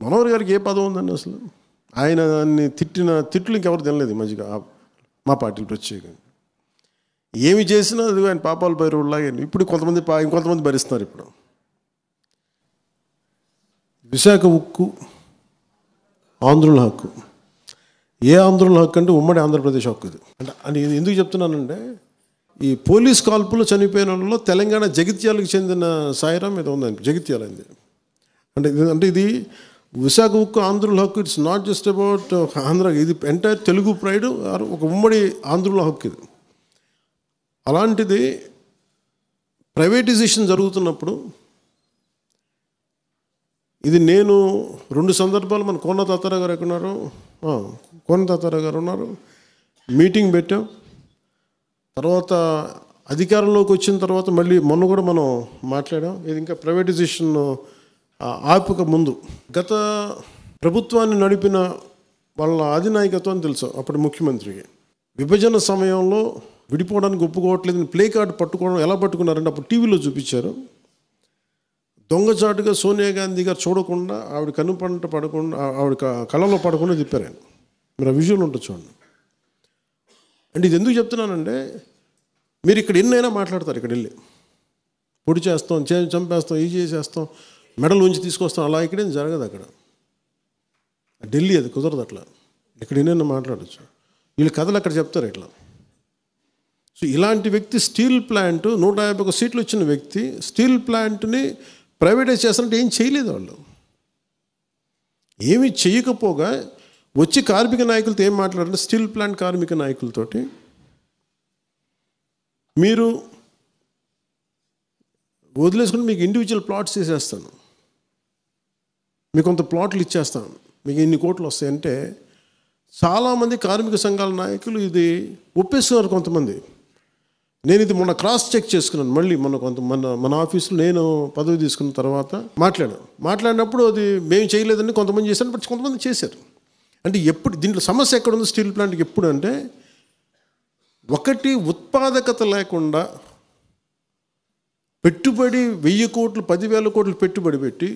మనోహర్ గారికి ఏ పదవి ఉందండి అసలు? ఆయన దాన్ని తిట్లు ఇంకెవరు తినలేదు ఈ మధ్యగా మా పార్టీలు ప్రత్యేకంగా. ఏమి చేసినా అది ఆయన పాపాలు పైరులాగే. ఇప్పుడు ఇంకొంతమంది భరిస్తున్నారు. ఇప్పుడు విశాఖ ఉక్కు ఆంధ్రుల హక్కు. ఏ ఆంధ్రుల హక్కు అంటే ఉమ్మడి ఆంధ్రప్రదేశ్ హక్కు ఇది. అంటే ఎందుకు చెప్తున్నానంటే, ఈ పోలీస్ కాల్పులో చనిపోయిన వాళ్ళలో తెలంగాణ జగిత్యాలకు చెందిన సాయిరాం ఏదో ఉందండి, జగిత్యాల అయింది. అంటే ఇది విశాఖ ఉక్కు ఆంధ్రుల హక్కు. It's not just about Andhra, ఇది ఎంటైర్ తెలుగు ప్రైడ్, ఒక ఉమ్మడి ఆంధ్రుల హక్కు ఇది. అలాంటిది ప్రైవేటైజేషన్ జరుగుతున్నప్పుడు ఇది నేను 2 సందర్భాలు, మన కోన తాతారావు గారు ఎక్కడున్నారు, కోన తాతారావు గారు ఉన్నారు, మీటింగ్ పెట్టాం. తర్వాత అధికారంలోకి వచ్చిన తర్వాత మళ్ళీ మొన్న కూడా మనం మాట్లాడాం. ఇది ఇంకా ప్రైవేటైజేషన్ ఆపక ముందు గత ప్రభుత్వాన్ని నడిపిన వాళ్ళ అధినాయకత్వం తెలుసు అప్పుడు ముఖ్యమంత్రికి. విభజన సమయంలో విడిపోవడానికి ఒప్పుకోవట్లేదని ప్లే కార్డు పట్టుకోవడం ఎలా పట్టుకున్నారంటే అప్పుడు టీవీలో చూపించారు. దొంగచాటుగా సోనియా గాంధీ గారు చూడకుండా, ఆవిడ కనుపంట పడకుండా, ఆవిడ కళ్ళలో పడకుండా తిప్పారు ఆయన. మీరు ఆ విజువల్ ఉంటుంది చూడండి. అంటే ఇది ఎందుకు చెప్తున్నానంటే, మీరు ఇక్కడ ఎన్నైనా మాట్లాడతారు, ఇక్కడ వెళ్ళి పొడి చేస్తాం, చంపేస్తాం, ఇది చేసేస్తాం, మెడల్ ఉంచి తీసుకొస్తాం, అలా ఇక్కడేం జరగదు. అక్కడ ఢిల్లీ అది కుదరదు అట్లా. ఇక్కడ ఎన్నైనా మాట్లాడచ్చు. వీళ్ళు కథలు అక్కడ చెప్తారు ఇట్లా. సో ఇలాంటి వ్యక్తి స్టీల్ ప్లాంట్ 151 సీట్లు వచ్చిన వ్యక్తి స్టీల్ ప్లాంట్ని ప్రైవేటైజ్ చేస్తారంటే ఏం చేయలేదు. వాళ్ళు ఏమీ చేయకపోగా వచ్చి కార్మిక నాయకులతో ఏం మాట్లాడారంటే, స్టీల్ ప్లాంట్ కార్మిక నాయకులతోటి మీరు వదిలేసుకుని మీకు ఇండివిజువల్ ప్లాట్స్ చేసేస్తాను, మీకు కొంత ప్లాట్లు ఇచ్చేస్తాను, మీకు ఇన్ని కోట్లు వస్తాయంటే చాలామంది కార్మిక సంఘాల నాయకులు ఇది ఒప్పేస్తున్నారు. కొంతమంది, నేను ఇది మొన్న క్రాస్ చెక్ చేసుకున్నాను, మళ్ళీ మన ఆఫీసులో నేను పదవి తీసుకున్న తర్వాత మాట్లాడినప్పుడు అది మేము చేయలేదని కొంతమంది చేశారు, బట్ కొంతమంది చేశారు. అంటే ఎప్పుడు దీంట్లో సమస్య ఎక్కడ ఉంది స్టీల్ ప్లాంట్కి? ఎప్పుడు అంటే, ఒకటి ఉత్పాదకత లేకుండా పెట్టుబడి 1000 కోట్లు 10,000 కోట్లు పెట్టుబడి పెట్టి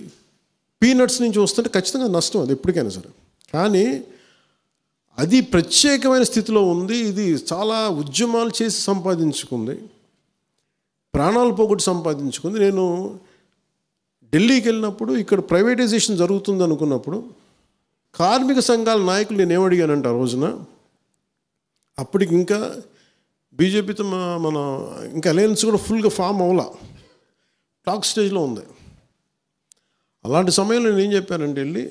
పీనట్స్ నుంచి వస్తుంటే ఖచ్చితంగా నష్టం, అది ఎప్పటికైనా సరే. కానీ అది ప్రత్యేకమైన స్థితిలో ఉంది. ఇది చాలా ఉద్యమాలు చేసి సంపాదించుకుంది, ప్రాణాలు పోగొట్టి సంపాదించుకుంది. నేను ఢిల్లీకి వెళ్ళినప్పుడు ఇక్కడ ప్రైవేటైజేషన్ జరుగుతుంది అనుకున్నప్పుడు కార్మిక సంఘాల నాయకులు నేను ఏమడిగానంటే, ఆ రోజున అప్పటికి ఇంకా బీజేపీతో మన ఇంకా అలయన్స్ కూడా ఫుల్గా ఫామ్ అవ్వాల, టాక్ స్టేజ్లో ఉంది. అలాంటి సమయంలో నేను ఏం చెప్పానంటే, వెళ్ళి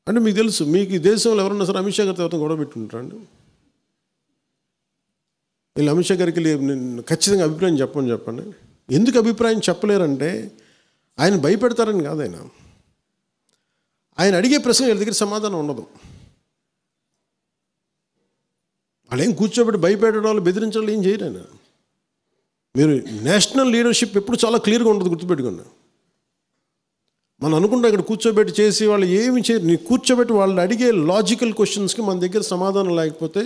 అంటే మీకు తెలుసు, మీకు ఈ దేశంలో ఎవరన్నా సరే అమిత్ షా గారితో ఎవరితో గొడవ పెట్టుకుంటారండి. వీళ్ళు అమిత్ షా గారికి ఖచ్చితంగా అభిప్రాయం చెప్పండి. ఎందుకు అభిప్రాయం చెప్పలేరంటే, ఆయన భయపెడతారని కాదు. ఆయన అడిగే ప్రశ్న వీళ్ళ దగ్గర సమాధానం ఉండదు. వాళ్ళు ఏం కూర్చోబెట్టి భయపెట్టడం వాళ్ళు బెదిరించడం ఏం చేయరు. ఆయన మీరు నేషనల్ లీడర్షిప్ ఎప్పుడు చాలా క్లియర్గా ఉంటుంది, గుర్తుపెట్టుకోండి. మనం అనుకుంటాం ఇక్కడ కూర్చోబెట్టి చేసి వాళ్ళు ఏమి చేయరు. నీ కూర్చోబెట్టి వాళ్ళు అడిగే లాజికల్ క్వశ్చన్స్కి మన దగ్గర సమాధానం లేకపోతే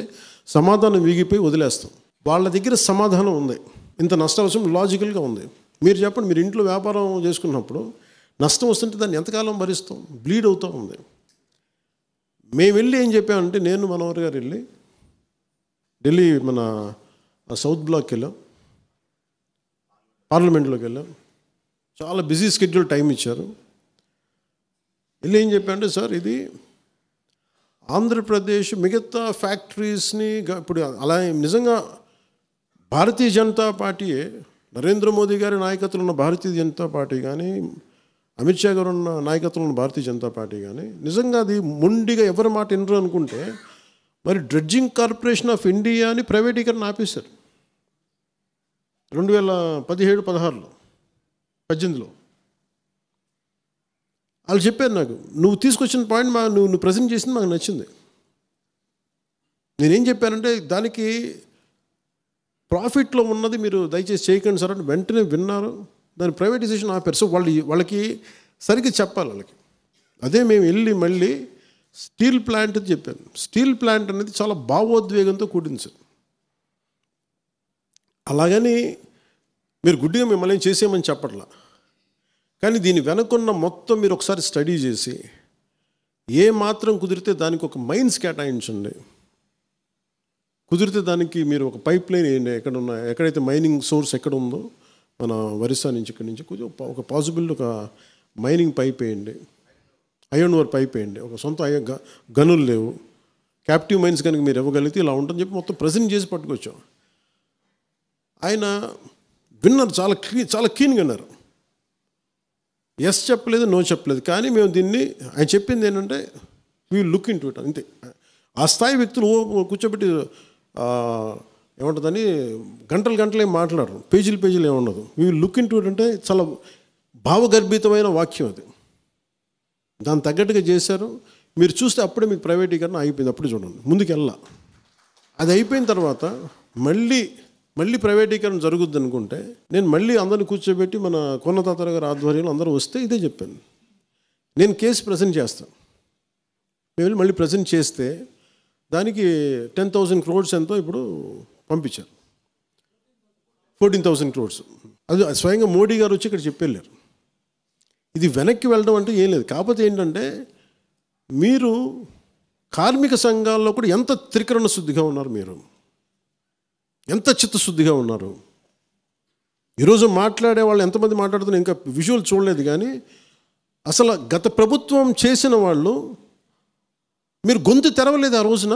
సమాధానం వీగిపోయి వదిలేస్తాం. వాళ్ళ దగ్గర సమాధానం ఉంది, ఇంత నష్టం లాజికల్గా ఉంది. మీరు చెప్పండి, మీరు ఇంట్లో వ్యాపారం చేసుకున్నప్పుడు నష్టం వస్తుంటే దాన్ని ఎంతకాలం భరిస్తాం? బ్లీడ్ అవుతూ ఉంది. మేము వెళ్ళి ఏం చెప్పామంటే, నేను మనోహర్ గారు వెళ్ళి ఢిల్లీ మన సౌత్ బ్లాక్కి వెళ్ళాం, పార్లమెంట్లోకి వెళ్ళాం. చాలా బిజీ షెడ్యూల్ టైం ఇచ్చారు. వెళ్ళి ఏం చెప్పారంటే, సార్ ఇది ఆంధ్రప్రదేశ్ మిగతా ఫ్యాక్టరీస్ని ఇప్పుడు అలా నిజంగా భారతీయ జనతా పార్టీయే, నరేంద్ర మోదీ గారి నాయకత్వంలో ఉన్న భారతీయ జనతా పార్టీ కానీ, అమిత్ షా గారు ఉన్న నాయకత్వంలో ఉన్న భారతీయ జనతా పార్టీ కానీ నిజంగా అది మొండిగా ఎవరి మాట వినరు అనుకుంటే, మరి డ్రెడ్జింగ్ కార్పొరేషన్ ఆఫ్ ఇండియాని ప్రైవేటీకరణ ఆపేశారు 2017-18లో వాళ్ళు చెప్పారు నాకు, నువ్వు తీసుకొచ్చిన పాయింట్ నువ్వు ప్రజెంట్ చేసింది మాకు నచ్చింది. నేనేం చెప్పానంటే దానికి ప్రాఫిట్లో ఉన్నది మీరు దయచేసి చేయకండి సార్ అంటే వెంటనే విన్నారు, దాని ప్రైవేటైజేషన్ ఆపారు. సో వాళ్ళకి సరిగ్గా చెప్పాలి వాళ్ళకి. అదే మేము వెళ్ళి మళ్ళీ స్టీల్ ప్లాంట్ చెప్పాను. స్టీల్ ప్లాంట్ అనేది చాలా భావోద్వేగంతో కూడింది సార్. అలాగని మీరు గుడ్డిగా మిమ్మల్ని ఏం చేసేయమని చెప్పట్లా, కానీ దీని వెనకున్న మొత్తం మీరు ఒకసారి స్టడీ చేసి ఏ మాత్రం కుదిరితే దానికి ఒక మైన్స్ కేటాయించండి, కుదిరితే దానికి మీరు ఒక పైప్ లైన్ వేయండి. ఎక్కడైతే మైనింగ్ సోర్స్ ఎక్కడ ఉందో మన ఒరిస్సా నుంచి ఇక్కడి నుంచి కొంచెం ఒక పాసిబుల్ ఒక మైనింగ్ పైప్ వేయండి, ఐరన్ ఓర్ పైప్ వేయండి. ఒక సొంత గనులు లేవు, క్యాప్టివ్ మైన్స్ కనుక మీరు ఇవ్వగలిగితే ఇలా ఉంటుందని చెప్పి మొత్తం ప్రజెంట్ చేసి పట్టుకొచ్చాం. ఆయన విన్నారు, చాలా క్లీన్గా విన్నారు. ఎస్ చెప్పలేదు, నో చెప్పలేదు, కానీ మేము దీన్ని ఆయన చెప్పింది ఏంటంటే we look in to it అంతే. ఆ స్థాయి వ్యక్తులు కూర్చోబెట్టి ఏముంటుందని గంటలు ఏం మాట్లాడరు, పేజీలు ఏముండదు. We look in to it అంటే చాలా భావగర్భితమైన వాక్యం అది. దాన్ని తగ్గట్టుగా చేశారు. మీరు చూస్తే అప్పుడే మీకు ప్రైవేటీకరణ అయిపోయింది. అప్పుడే చూడండి, ముందుకు వెళ్ళా. అది అయిపోయిన తర్వాత మళ్ళీ ప్రైవేటీకరణ జరుగుద్ది అనుకుంటే నేను మళ్ళీ అందరిని కూర్చోబెట్టి మన కొన్నతాతర గారి ఆధ్వర్యంలో అందరూ వస్తే ఇదే చెప్పాను, నేను కేసు ప్రజెంట్ చేస్తాను. మేము మళ్ళీ ప్రజెంట్ చేస్తే దానికి 10,000 crores ఎంతో ఇప్పుడు పంపించారు, 14,000 crores. అది స్వయంగా మోడీ గారు వచ్చి ఇక్కడ చెప్పెళ్ళారు. ఇది వెనక్కి వెళ్ళడం అంటే ఏం లేదు. కాకపోతే ఏంటంటే మీరు కార్మిక సంఘాల్లో కూడా ఎంత త్రికరణ శుద్ధిగా ఉన్నారు, మీరు ఎంత చిత్తశుద్ధిగా ఉన్నారు. ఈరోజు మాట్లాడే వాళ్ళు ఎంతమంది మాట్లాడుతున్నారు ఇంకా విజువల్ చూడలేదు, కానీ అసలు గత ప్రభుత్వం చేసిన వాళ్ళు మీరు గొంతు తెరవలేదు ఆ రోజున.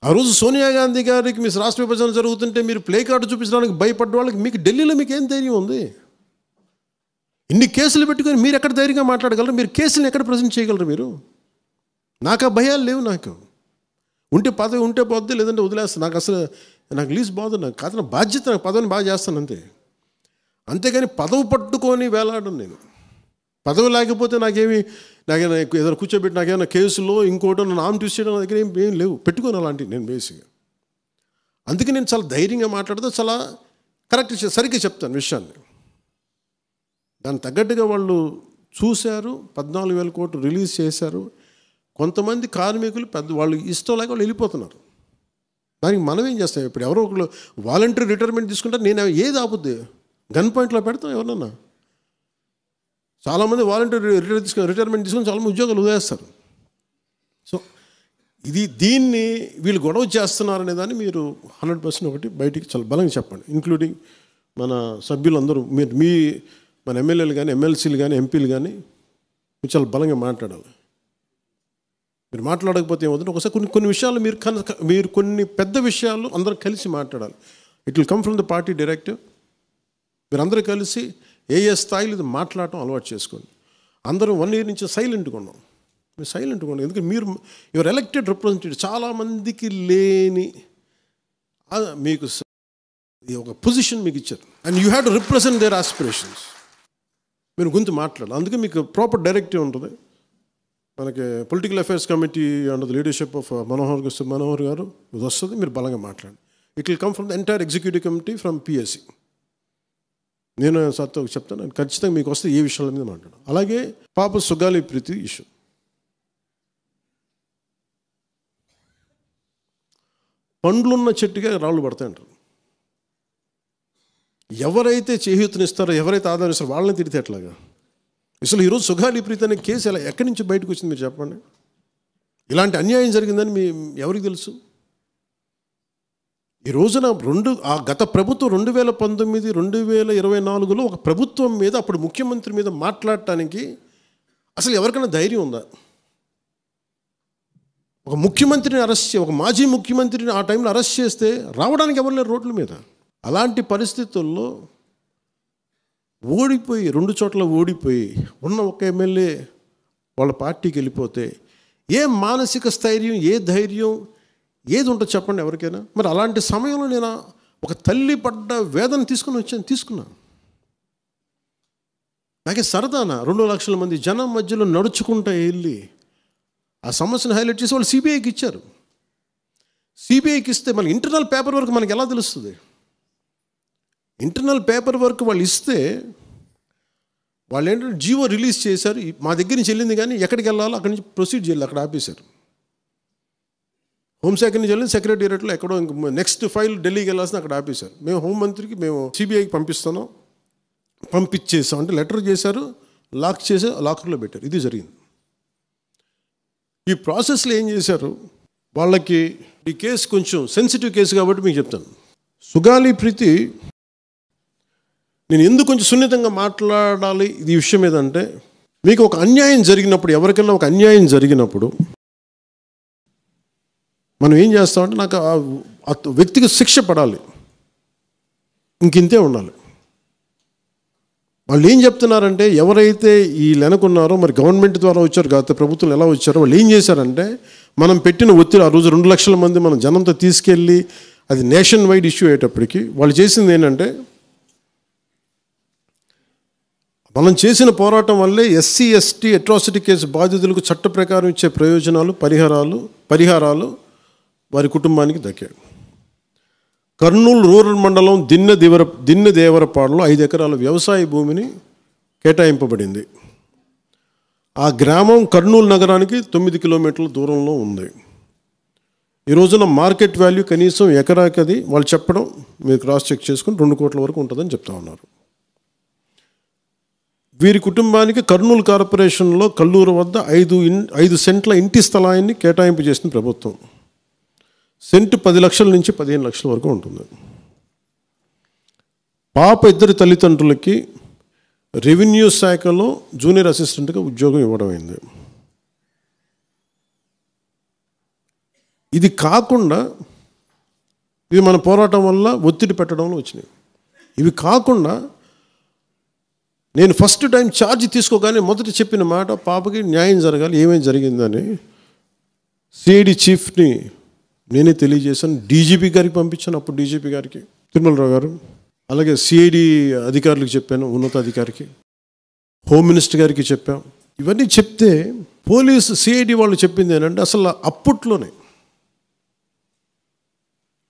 ఆ రోజు సోనియా గాంధీ గారికి మీ రాష్ట్ర విభజన జరుగుతుంటే మీరు ప్లే కార్డు చూపించడానికి భయపడ్డ వాళ్ళకి మీకు ఢిల్లీలో మీకు ఏం ధైర్యం ఉంది? ఇన్ని కేసులు పెట్టుకొని మీరు ఎక్కడ ధైర్యంగా మాట్లాడగలరు? మీరు కేసులను ఎక్కడ ప్రజెంట్ చేయగలరు? మీరు నాకు ఆ భయాలు లేవు. నాకు పదవి ఉంటే పోద్ది, లేదంటే వదిలేస్తాను. నాకు లీజ్ బాధ, నాకు కాదు, నా బాధ్యత, నాకు పదవిని బాగా చేస్తాను అంతేగాని పదవి పట్టుకొని వేలాడను నేను. పదవి లేకపోతే నాకేమైనా ఏదైనా కూర్చోబెట్టి నాకేమైనా కేసులో ఇంకోటో నన్ను ఆమె ట్విస్ట్ చేయడం నా దగ్గర ఏం లేవు, పెట్టుకోను అలాంటివి నేను బేసిక్గా. అందుకే నేను చాలా ధైర్యంగా మాట్లాడుతూ చాలా కరెక్ట్ సరిగ్గా చెప్తాను విషయాన్ని. దానికి తగ్గట్టుగా వాళ్ళు చూశారు, 14,000 కోట్లు రిలీజ్ చేశారు. కొంతమంది కార్మికులు వాళ్ళు ఇష్టం లేక వాళ్ళు వెళ్ళిపోతున్నారు. దానికి మనం ఏం చేస్తాం? ఇప్పుడు ఎవరో ఒకళ్ళు వాలంటరీ రిటైర్మెంట్ తీసుకుంటే నేను ఏది ఆపుద్ది? గన్ పాయింట్లో పెడతాం ఎవరన్నా? చాలామంది వాలంటరీ రిటైర్మెంట్ తీసుకొని చాలామంది ఉద్యోగాలు వదిలేస్తారు. సో దీన్ని వీళ్ళు గొడవ చేస్తున్నారనే దాన్ని మీరు 100% ఒకటి బయటికి చాలా బలంగా చెప్పండి, ఇంక్లూడింగ్ మన సభ్యులందరూ. మన ఎమ్మెల్యేలు కానీ, ఎమ్మెల్సీలు కానీ, ఎంపీలు కానీ మీరు చాలా బలంగా మాట్లాడాలి. మీరు మాట్లాడకపోతే ఏమవుతుంది? ఒకసారి కొన్ని విషయాలు మీరు కొన్ని పెద్ద విషయాలు అందరూ కలిసి మాట్లాడాలి. It will come from the party directive. మీరు అందరూ కలిసి ఏ స్థాయిలో ఇది మాట్లాడటం అలవాటు చేసుకోండి. అందరూ 1 year నుంచి సైలెంట్గా ఉన్నాం. మీరు సైలెంట్గా ఉన్నాం ఎందుకంటే మీరు యువర్ ఎలక్టెడ్ రిప్రజెంటేటివ్. చాలామందికి లేని మీకు ఒక పొజిషన్ మీకు ఇచ్చారు, and you have to represent their aspirations. మీరు గొంతు మాట్లాడాలి. అందుకే మీకు ప్రాపర్ డైరెక్టివ్ ఉంటుంది. మనకి political affairs committee under the leadership of Manohar గారు ఇది వస్తుంది. మీరు బలంగా మాట్లాడండి. It will come from the entire executive committee from PSC. నేను సార్తో చెప్తాను, నేను ఖచ్చితంగా మీకు వస్తే ఏ విషయాల మీద మాట్లాడాను. అలాగే పాప సుగాలి ప్రీతి ఇష్యూ. పండ్లున్న చెట్టుగా రాళ్ళు పడతాయంటారు. ఎవరైతే చేయూతనిస్తారో, ఎవరైతే ఆధారిస్తారో వాళ్ళని తిడితే ఎట్లాగా? అసలు ఈరోజు సుగాలి ప్రీతి అనే కేసు ఎలా ఎక్కడి నుంచి బయటకు వచ్చింది మీరు చెప్పండి. ఇలాంటి అన్యాయం జరిగిందని ఎవరికి తెలుసు? ఈ రోజున గత ప్రభుత్వం 2019, 2024లో ఒక ప్రభుత్వం మీద, అప్పుడు ముఖ్యమంత్రి మీద మాట్లాడటానికి అసలు ఎవరికైనా ధైర్యం ఉందా? ఒక ముఖ్యమంత్రిని ఒక మాజీ ముఖ్యమంత్రిని ఆ టైంలో అరెస్ట్ చేస్తే రావడానికి ఎవరు లేరు రోడ్ల మీద. అలాంటి పరిస్థితుల్లో ఓడిపోయి 2 చోట్ల ఓడిపోయి ఉన్న ఒక ఎమ్మెల్యే వాళ్ళ పార్టీకి వెళ్ళిపోతే ఏ మానసిక స్థైర్యం, ఏ ధైర్యం, ఏది ఉంటుంది చెప్పండి ఎవరికైనా? మరి అలాంటి సమయంలో నేను ఒక తల్లి పడ్డ వేదన తీసుకున్నా. నాకే సరదానా 2 లక్షల మంది జనం మధ్యలో నడుచుకుంటూ వెళ్ళి ఆ సమస్యను హైలైట్ చేసి వాళ్ళు సిబిఐకి ఇచ్చారు. సిబిఐకి ఇస్తే మనకి ఇంటర్నల్ పేపర్ వర్క్ మనకి ఎలా తెలుస్తుంది? ఇంటర్నల్ పేపర్ వర్క్ వాళ్ళు ఇస్తే వాళ్ళు ఏంటంటే జీవో రిలీజ్ చేశారు, మా దగ్గర నుంచి వెళ్ళింది కానీ ఎక్కడికి వెళ్ళాలో అక్కడి నుంచి ప్రొసీడ్ చేయాలి, అక్కడ ఆపేశారు. హోంశాఖ నుంచి వెళ్ళింది సెక్రటేరియట్లో ఎక్కడో నెక్స్ట్ ఫైల్ ఢిల్లీకి వెళ్ళాల్సిన అక్కడ ఆపేశారు. మేము హోంమంత్రికి మేము సిబిఐకి పంపిస్తున్నాం, పంపించేసాం అంటే లెటర్ చేశారు, లాక్ చేసి లాకర్లో పెట్టారు. ఇది జరిగింది. ఈ ప్రాసెస్లో ఏం చేశారు, వాళ్ళకి ఈ కేసు కొంచెం సెన్సిటివ్ కేసు కాబట్టి మీకు చెప్తాను. సుగాలి ప్రీతి, నేను ఎందుకు కొంచెం సున్నితంగా మాట్లాడాలి ఈ విషయం ఏదంటే, మీకు ఒక అన్యాయం జరిగినప్పుడు, ఎవరికైనా ఒక అన్యాయం జరిగినప్పుడు మనం ఏం చేస్తామంటే, నాకు ఆ వ్యక్తికి శిక్ష పడాలి, ఇంకింతే ఉండాలి. వాళ్ళు ఏం చెప్తున్నారంటే, ఎవరైతే ఈ వెనకున్నారో, మరి గవర్నమెంట్ ద్వారా వచ్చారు, గత ప్రభుత్వం ఎలా వచ్చారో, వాళ్ళు ఏం చేశారంటే, మనం పెట్టిన ఒత్తిడి ఆ రోజు 2 లక్షల మంది మనం జనంతో తీసుకెళ్ళి అది నేషన్ వైడ్ ఇష్యూ అయ్యేటప్పటికి వాళ్ళు చేసింది ఏంటంటే, మనం చేసిన పోరాటం వల్లే ఎస్సీ ఎస్టీ అట్రాసిటీ కేసు బాధితులకు చట్ట ప్రకారం ఇచ్చే ప్రయోజనాలు పరిహారాలు వారి కుటుంబానికి దక్కాయి. కర్నూలు రూరల్ మండలం దిన్నెదేవరపాడులో 5 ఎకరాల వ్యవసాయ భూమిని కేటాయింపబడింది. ఆ గ్రామం కర్నూలు నగరానికి 9 కిలోమీటర్ల దూరంలో ఉంది. ఈ రోజున మార్కెట్ వాల్యూ కనీసం ఎకరాకి అది వాళ్ళు చెప్పడం మీరు క్రాస్ చెక్ చేసుకుని 2 కోట్ల వరకు ఉంటుందని చెప్తా ఉన్నారు. వీరి కుటుంబానికి కర్నూలు కార్పొరేషన్లో కల్లూరు వద్ద 5 సెంట్ల ఇంటి స్థలాన్ని కేటాయింపు చేసిన ప్రభుత్వం. సెంటు 10 లక్షల నుంచి 15 లక్షల వరకు ఉంటుంది. పాప 2 తల్లిదండ్రులకి రెవెన్యూ శాఖలో జూనియర్ అసిస్టెంట్గా ఉద్యోగం ఇవ్వడం అయింది. ఇది కాకుండా ఇది మన పోరాటం వల్ల ఒత్తిడి పెట్టడంలో వచ్చినాయి. ఇవి కాకుండా నేను ఫస్ట్ టైం ఛార్జ్ తీసుకోగానే మొదట చెప్పిన మాట, పాపకి న్యాయం జరగాలి, ఏమేమి జరిగిందని సిఐడి చీఫ్ని నేనే తెలియజేశాను. డీజీపీ గారికి పంపించాను, అప్పుడు డీజీపీ గారికి తిరుమలరావు గారు, అలాగే సిఐడి అధికారులకు చెప్పాను, ఉన్నతాధికారికి, హోమ్ మినిస్టర్ గారికి చెప్పాం. ఇవన్నీ చెప్తే పోలీసు సిఐడి వాళ్ళు చెప్పింది ఏంటంటే, అసలు అప్పట్లోనే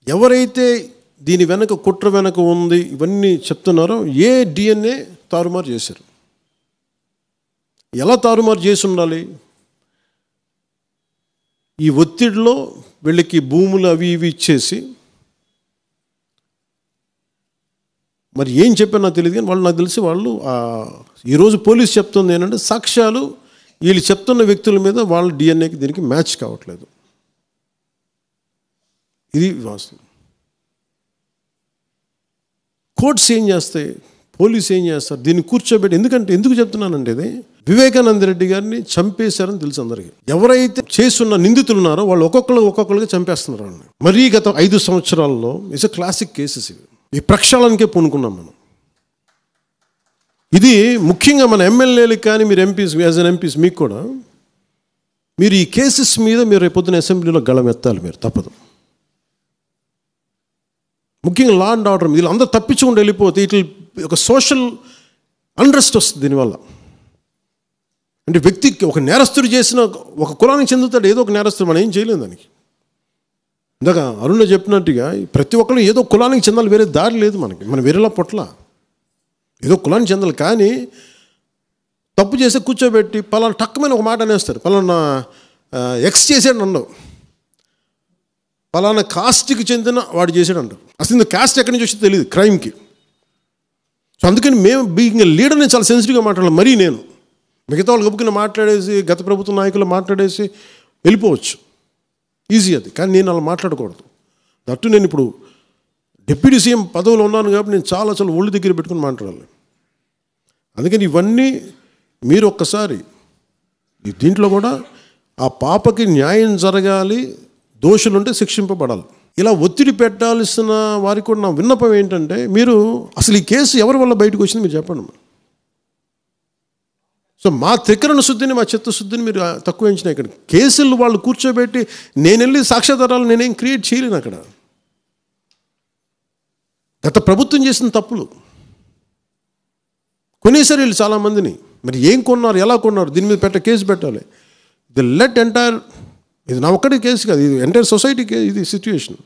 ఎవరైతే దీని వెనక కుట్ర వెనక ఉంది ఇవన్నీ చెప్తున్నారో ఏ డిఎన్ఏ తారుమారు చేశారు. ఎలా తారుమారు చేసి ఉండాలి? ఈ ఒత్తిడిలో వీళ్ళకి భూములు అవి ఇవి ఇచ్చేసి, మరి ఏం చెప్పారు నాకు తెలియదు కానీ వాళ్ళు నాకు తెలిసి వాళ్ళు ఈరోజు పోలీసు చెప్తుంది ఏంటంటే, సాక్ష్యాలు వీళ్ళు చెప్తున్న వ్యక్తుల మీద వాళ్ళ డిఎన్ఏకి దీనికి మ్యాచ్ కావట్లేదు. ఇది వాస్తవం. కోర్ట్స్ ఏం చేస్తాయి, పోలీసు ఏం చేస్తారు, దీన్ని కూర్చోబెట్టి, ఎందుకు చెప్తున్నానంటే, ఇది వివేకానంద రెడ్డి గారిని చంపేశారని తెలుసు అందరికీ. ఎవరైతే చేస్తున్న నిందితులు ఉన్నారో వాళ్ళు ఒక్కొక్కరుగా చంపేస్తున్నారు వాళ్ళని. మరీ గత 5 సంవత్సరాల్లో ఇట్స్ క్లాసిక్ కేసెస్ ఇవి. ఈ ప్రక్షాళనకే పూనుకున్నాం మనం. ఇది ముఖ్యంగా మన ఎమ్మెల్యేలకు కానీ, మీరు ఎంపీస్, యాజ్ అన్ ఎంపీస్ మీకు కూడా, మీరు ఈ కేసెస్ మీద మీరు రేపొద్దున అసెంబ్లీలో గళం ఎత్తాలి, మీరు తప్పదు. ముఖ్యంగా లా అండ్ ఆర్డర్, వీళ్ళు అందరూ తప్పించుకుంటూ వెళ్ళిపోతే ఇట్లా ఒక సోషల్ అన్రెస్ట్ వస్తుంది దీనివల్ల. అంటే వ్యక్తికి ఒక నేరస్తుడు చేసిన ఒక కులానికి చెందుతాడు, ఏదో ఒక నేరస్తుడు, మనం ఏం చేయలేము దానికి. ఇందాక అరుణ చెప్పినట్టుగా ప్రతి ఒక్కరు ఏదో కులానికి చెందాలి, వేరే దారి లేదు మనకి. మనం వేరేలా పొట్ల ఏదో కులానికి చెందాలి. కానీ తప్పు చేస్తే కూర్చోబెట్టి పలానా టక్కమైన ఒక మాట అనేస్తారు, పలానా ఎక్స్ చేసాడు అన్నావు, పలానా కాస్ట్కి చెందిన వాడు చేసాడు అంటారు. అసలు ఇంత కాస్ట్ ఎక్కడి నుంచి వచ్చి తెలియదు క్రైమ్కి. సో అందుకని మేము బీయింగ్ లీడర్ నేను చాలా సెన్సిటివ్గా మాట్లాడాలి. మరీ నేను మిగతా వాళ్ళు గబుకుని మాట్లాడేసి, గత ప్రభుత్వ నాయకులు మాట్లాడేసి వెళ్ళిపోవచ్చు, ఈజీ అది. కానీ నేను అలా మాట్లాడకూడదు. దట్టు నేను ఇప్పుడు డిప్యూటీ సీఎం పదవిలో ఉన్నాను కాబట్టి నేను చాలా ఒళ్ళు దగ్గర పెట్టుకుని మాట్లాడాలి. అందుకని ఇవన్నీ మీరు ఒక్కసారి దీంట్లో కూడా ఆ పాపకి న్యాయం జరగాలి, దోషులుంటే శిక్షింపబడాలి. ఇలా ఒత్తిడి పెట్టాల్సిన వారికి కూడా నా విన్నపం ఏంటంటే, మీరు అసలు ఈ కేసు ఎవరి వల్ల బయటకు వచ్చింది మీరు చెప్పండి. సో మా త్రికరణ శుద్ధిని, మా చిత్తశుద్ధిని మీరు తక్కువ ఎంచిన. ఇక్కడ కేసులు వాళ్ళు కూర్చోబెట్టి నేను వెళ్ళి సాక్ష్యాధారాలు నేనేం క్రియేట్ చేయలేను. అక్కడ గత ప్రభుత్వం చేసిన తప్పులు కొనేసారు వీళ్ళు చాలామందిని. మరి ఏం కొన్నారు, ఎలా కొన్నారు, దీని మీద కేసు పెట్టాలి. లెట్ ఎంటైర్, ఇది నా ఒక్కటి కేసు కాదు, ఇది ఎంటైర్ సొసైటీకి ఇది సిచ్యువేషన్.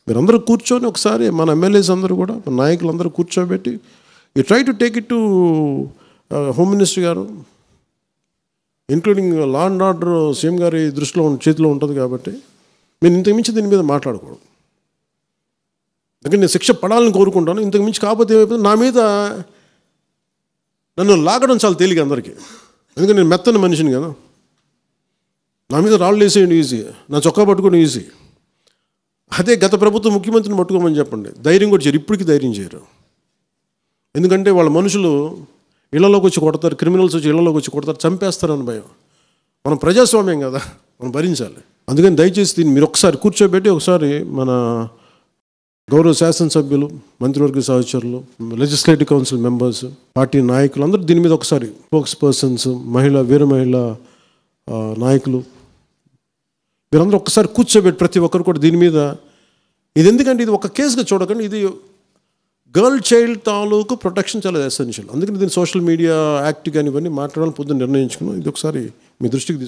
మీరందరూ కూర్చొని ఒకసారి మన ఎమ్మెల్యేస్ అందరూ కూడా, మన నాయకులందరూ కూర్చోబెట్టి you try to take it to home minister గారు, including law and order CM గారి చేతిలో ఉంటుంది కాబట్టి మీరు ఇంతకుమించి దీని మీద మాట్లాడకూడదు. అందుకని నేను శిక్ష పడాలని కోరుకుంటాను. ఇంతకుమించి కాకపోతే ఏమైపోతుంది, నా మీద నన్ను లాగడం చాలా తేలిక అందరికీ. ఎందుకంటే నేను మెత్తని మనిషిని కదా, నా మీద రాళ్ళు వేసేయండి ఈజీ, నా చొక్కా పట్టుకోవడం ఈజీ. అదే గత ప్రభుత్వం ముఖ్యమంత్రిని పట్టుకోమని చెప్పండి, ధైర్యం కూడా చేయరు, ఇప్పటికీ ధైర్యం చేయరు. ఎందుకంటే వాళ్ళ మనుషులు ఇళ్లలోకి వచ్చి కొడతారు, క్రిమినల్స్ వచ్చి ఇళ్లలోకి వచ్చి కొడతారు, చంపేస్తారని భయం. మనం ప్రజాస్వామ్యం కదా, మనం భరించాలి. అందుకని దయచేసి దీన్ని మీరు ఒకసారి కూర్చోబెట్టి ఒకసారి మన గౌరవ శాసనసభ్యులు, మంత్రివర్గ సహచరులు, లెజిస్లేటివ్ కౌన్సిల్ మెంబర్స్, పార్టీ నాయకులు అందరూ దీని మీద ఒకసారి, స్పోక్స్ పర్సన్స్, వీర మహిళా నాయకులు, మీరందరూ ఒక్కసారి కూర్చోబెట్టి ప్రతి ఒక్కరు కూడా దీని మీద, ఇది ఎందుకంటే ఇది ఒక కేసుగా చూడకండి, ఇది గర్ల్ చైల్డ్ తాలూకు ప్రొటెక్షన్ చాలా ఎసెన్షియల్. అందుకని దీన్ని సోషల్ మీడియా యాక్ట్ కానీ ఇవన్నీ మాట్లాడాలని పొద్దున్న నిర్ణయించుకున్నాం. ఇది ఒకసారి మీ దృష్టికి